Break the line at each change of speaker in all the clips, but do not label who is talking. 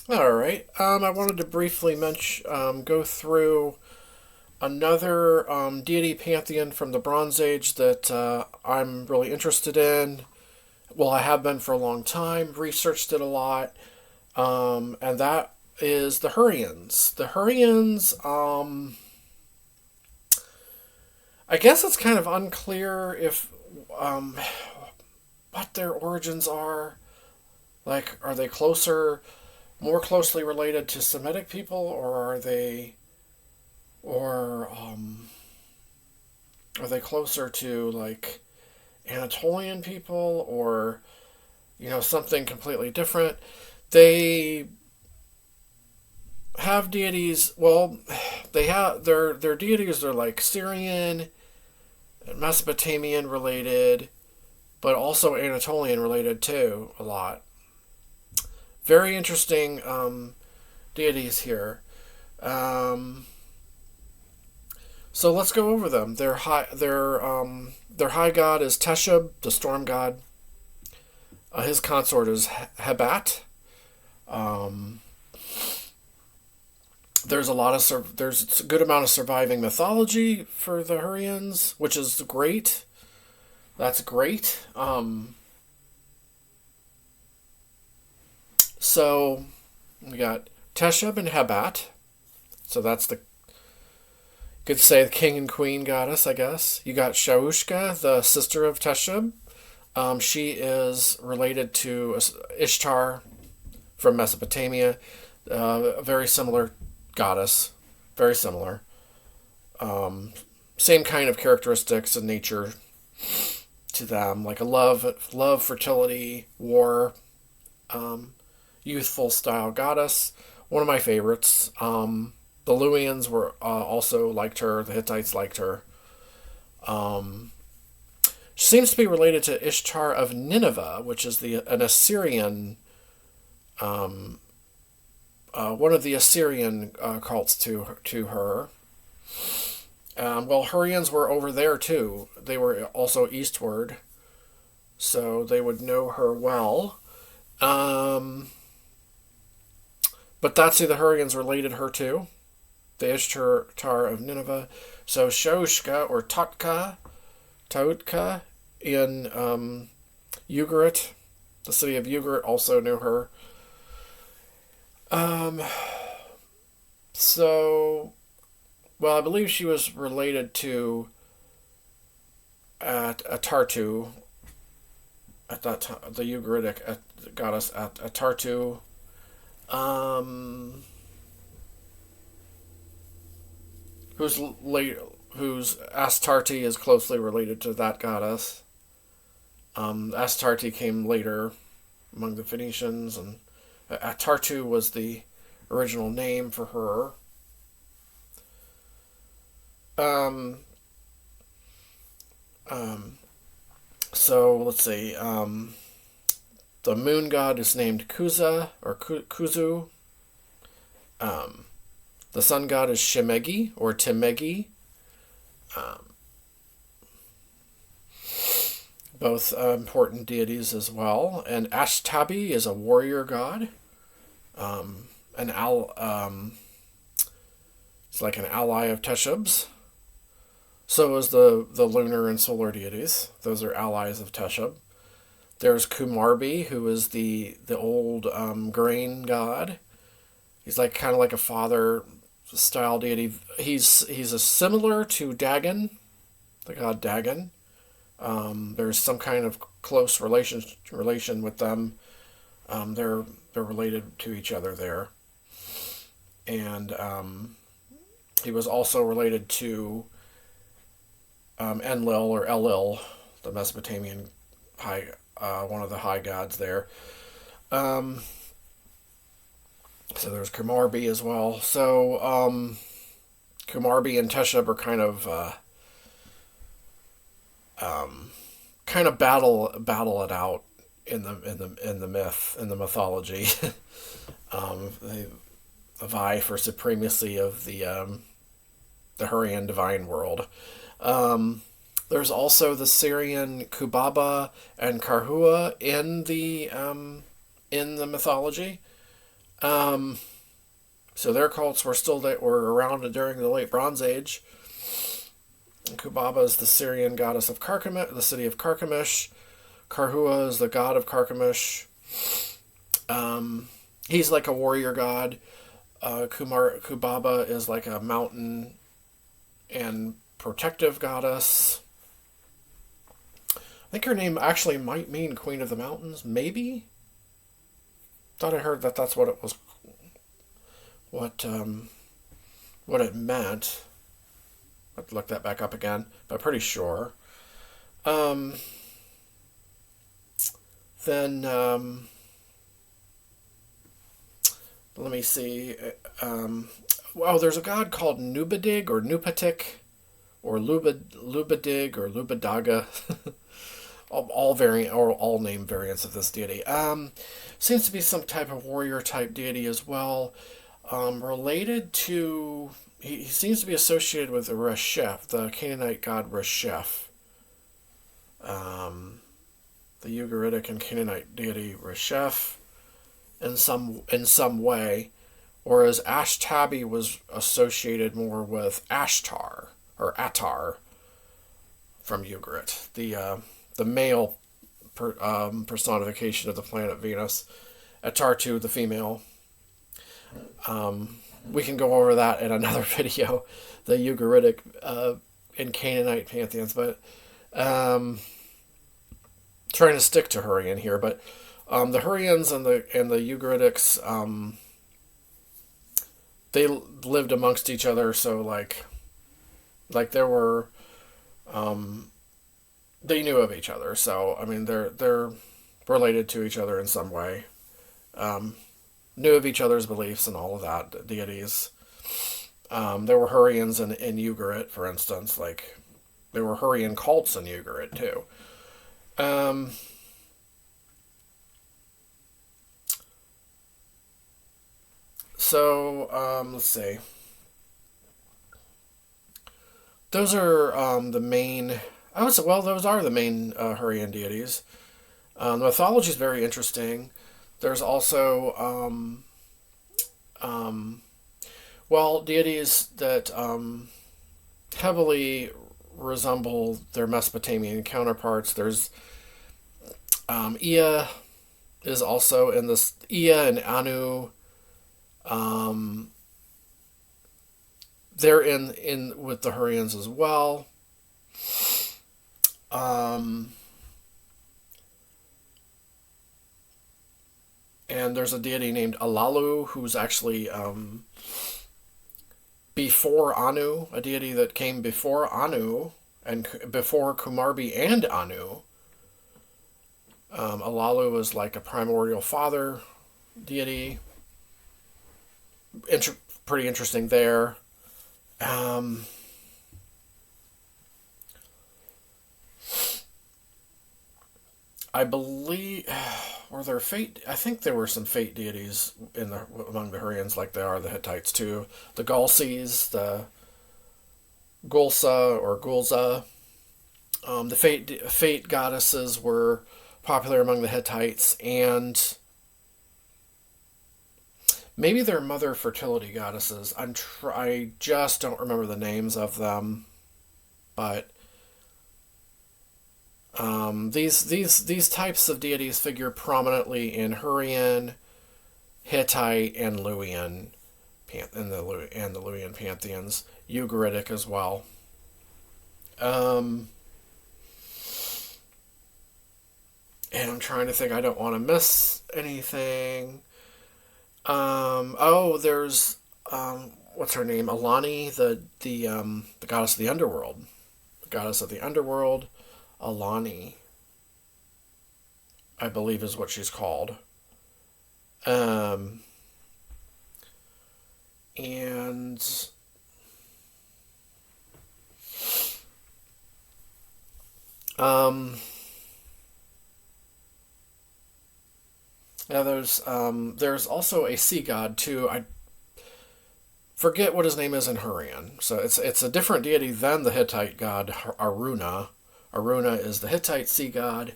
All right. I wanted to briefly go through another deity pantheon from the Bronze Age that I'm really interested in. Well, I have been for a long time, researched it a lot, and that is the Hurrians. The Hurrians, I guess it's kind of unclear if um, what their origins are. Like, are they more closely related to Semitic people, or or are they closer to like Anatolian people, or something completely different? They have deities. Well, they have their deities are like Syrian, Mesopotamian related, but also Anatolian related too. A lot. Very interesting deities here. Um, so let's go over them. Their high god is Teshub, the storm god. His consort is Hebat. Um, there's a good amount of surviving mythology for the Hurrians, which is great. That's great. So we got Teshub and Hebat. So that's the could say the king and queen goddess, I guess. You got Shaushka, the sister of Teshub. She is related to Ishtar from Mesopotamia. A very similar goddess. Very similar. Um, Same kind of characteristics in nature to them, like a love, fertility, war, um, youthful style goddess. One of my favorites. The Luwians were also liked her. The Hittites liked her. Um, she seems to be related to Ishtar of Nineveh, which is an Assyrian, um, one of the Assyrian cults to her. Well, Hurrians were over there too. They were also eastward, so they would know her well. Um, but that's who the Hurrians related her to, the Ishtar of Nineveh. So Shoshka or Tautka in Ugarit, the city of Ugarit, also knew her. Um, so, well, I believe she was related to at Atartu at that time, the Ugaritic goddess at Atartu. Um, who's late, whose Astarte is closely related to that goddess. Astarte came later among the Phoenicians, and Atartu was the original name for her. Um, um, so let's see. The moon god is named Kuza or Kuzu. Um, the sun god is Shemegi or Temegi. Um, both important deities as well. And Ashtabi is a warrior god. An it's like an ally of Teshub's. So is the lunar and solar deities. Those are allies of Teshub. There's Kumarbi, who is the old grain god. He's like kind of like a father style deity. He's a similar to Dagon, the god Dagon. There's some kind of close relation with them. They're related to each other there, and he was also related to Enlil or Elil, the Mesopotamian high one of the high gods there. Um, so there's Kumarbi as well. So Kumarbi and Teshub are kind of battle it out in the myth in the mythology. They vie for supremacy of the Hurrian divine world. There's also the Syrian Kubaba and Karhua in the mythology. So their cults were around during the late Bronze Age. Kubaba is the Syrian goddess of Carchemish, the city of Carchemish. Karhua is the god of Carchemish. He's like a warrior god. Kubaba is like a mountain and protective goddess. I think her name actually might mean Queen of the Mountains, maybe? Thought I heard that that's what it was, what it meant. I have to look that back up again, but pretty sure. Then let me see. There's a god called Nubadig or Nupatik, or Lubadig or Lubadaga. all name variants of this deity. Seems to be some type of warrior type deity as well. Related to, he seems to be associated with Reshef, the Canaanite god Reshef. The Ugaritic and Canaanite deity Reshef in some way, whereas Ashtabi was associated more with Ashtar or Attar from Ugarit, the male personification of the planet Venus. Attar the female. We can go over that in another video, the Ugaritic and Canaanite pantheons, but trying to stick to Hurrian here, but the Hurrians and the Ugaritics, they lived amongst each other, so like there were, they knew of each other, so I mean they're related to each other in some way, knew of each other's beliefs and all of that, deities. There were Hurrians in Ugarit, for instance, like there were Hurrian cults in Ugarit too. Let's see. Those are the main. Those are the main Hurrian deities. The mythology is very interesting. There's also deities that heavily resemble their Mesopotamian counterparts. There's Ea is also in this. Ea and Anu. They're in with the Hurrians as well. And there's a deity named Alalu, who's actually before Anu, a deity that came before Anu and before Kumarbi and Anu. Alalu is like a primordial father deity. Pretty interesting there. I believe were there fate. I think there were some fate deities among the Hurrians, like there are the Hittites too. The Galses, the Gulsa or Gulza. The fate goddesses were popular among the Hittites, and maybe they're mother fertility goddesses. I just don't remember the names of them, but these types of deities figure prominently in Hurrian, Hittite, and Luwian, and the Luwian pantheons, Ugaritic as well. And I'm trying to think. I don't want to miss anything. There's what's her name? Alani, the goddess of the underworld. The goddess of the underworld, Alani, I believe is what she's called. And yeah, there's also a sea god too. I forget what his name is in Hurrian. So it's a different deity than the Hittite god Aruna. Aruna is the Hittite sea god,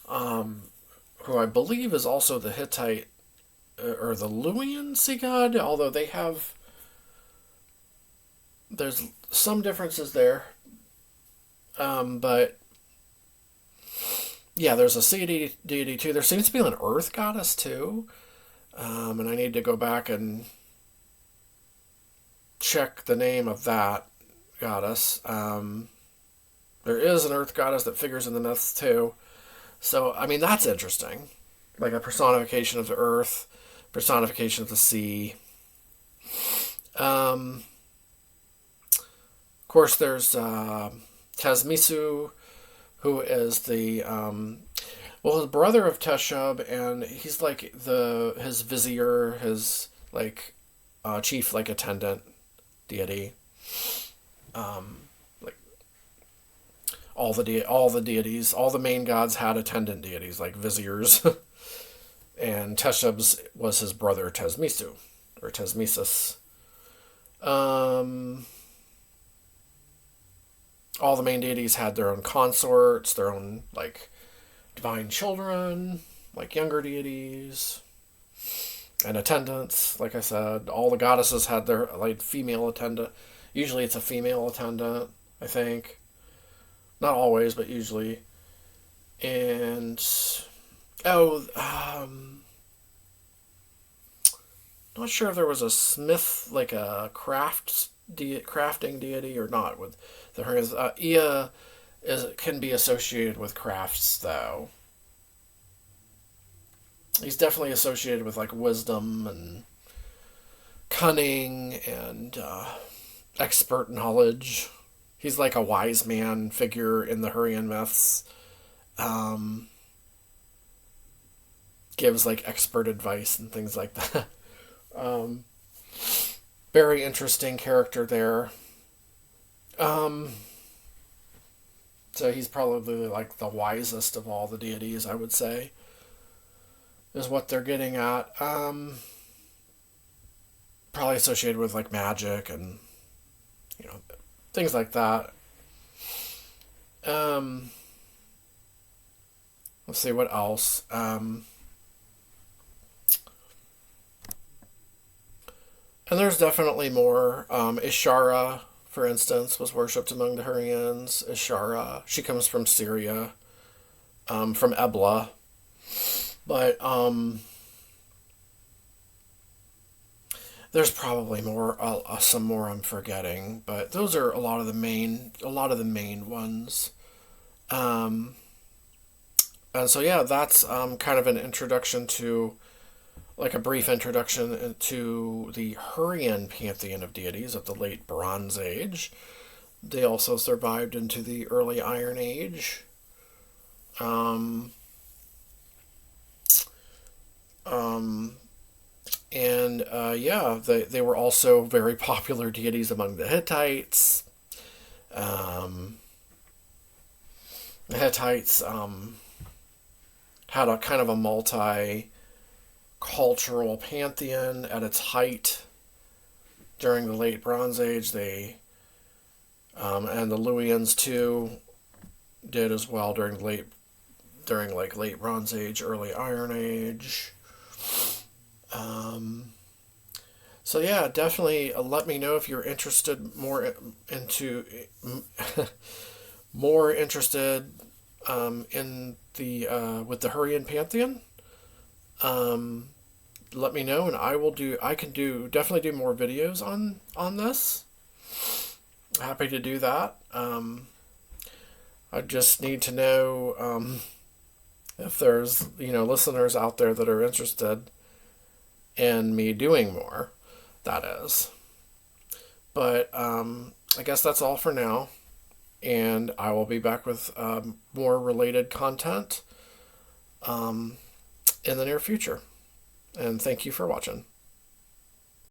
who I believe is also the Hittite or the Luwian sea god, although there's some differences there. But yeah, there's a sea deity too. There seems to be an earth goddess too. And I need to go back and check the name of that goddess. There is an earth goddess that figures in the myths too. So, I mean, that's interesting. Like a personification of the earth, personification of the sea. Of course, there's Tezmisu, who is the his brother of Teshub, and he's like his vizier, his like chief like attendant deity. Like all the deities, all the main gods had attendant deities like viziers, and Teshub's was his brother Tezmisu or Tezmisus. All the main deities had their own consorts, their own like divine children, like younger deities, and attendants. Like I said, all the goddesses had their like female attendant. Usually, it's a female attendant, I think. Not always, but usually. And not sure if there was a smith, like a crafting deity or not with the Hurrians. Ea can be associated with crafts, though. He's definitely associated with like wisdom and cunning and expert knowledge. He's like a wise man figure in the Hurrian myths. Gives like expert advice and things like that. Very interesting character there. So he's probably like the wisest of all the deities, I would say, is what they're getting at. Probably associated with like magic and things like that. Let's see what else. And there's definitely more. Ishara, for instance, was worshipped among the Hurrians. Ishara, she comes from Syria, from Ebla. But there's probably more, some more I'm forgetting. But those are a lot of the main ones. And so yeah, that's kind of an introduction to, like a brief introduction to the Hurrian pantheon of deities of the late Bronze Age. They also survived into the early Iron Age. They were also very popular deities among the Hittites. The Hittites had a kind of a multi-cultural pantheon at its height during the late Bronze Age. They and the Luwians too did as well during late Bronze Age, early Iron Age. So yeah, definitely let me know if you're interested more into more interested in the with the Hurrian pantheon. Let me know, and I can definitely do more videos on this. Happy to do that. I just need to know if there's listeners out there that are interested in me doing more. That is. But I guess that's all for now, and I will be back with more related content in the near future. And thank you for watching.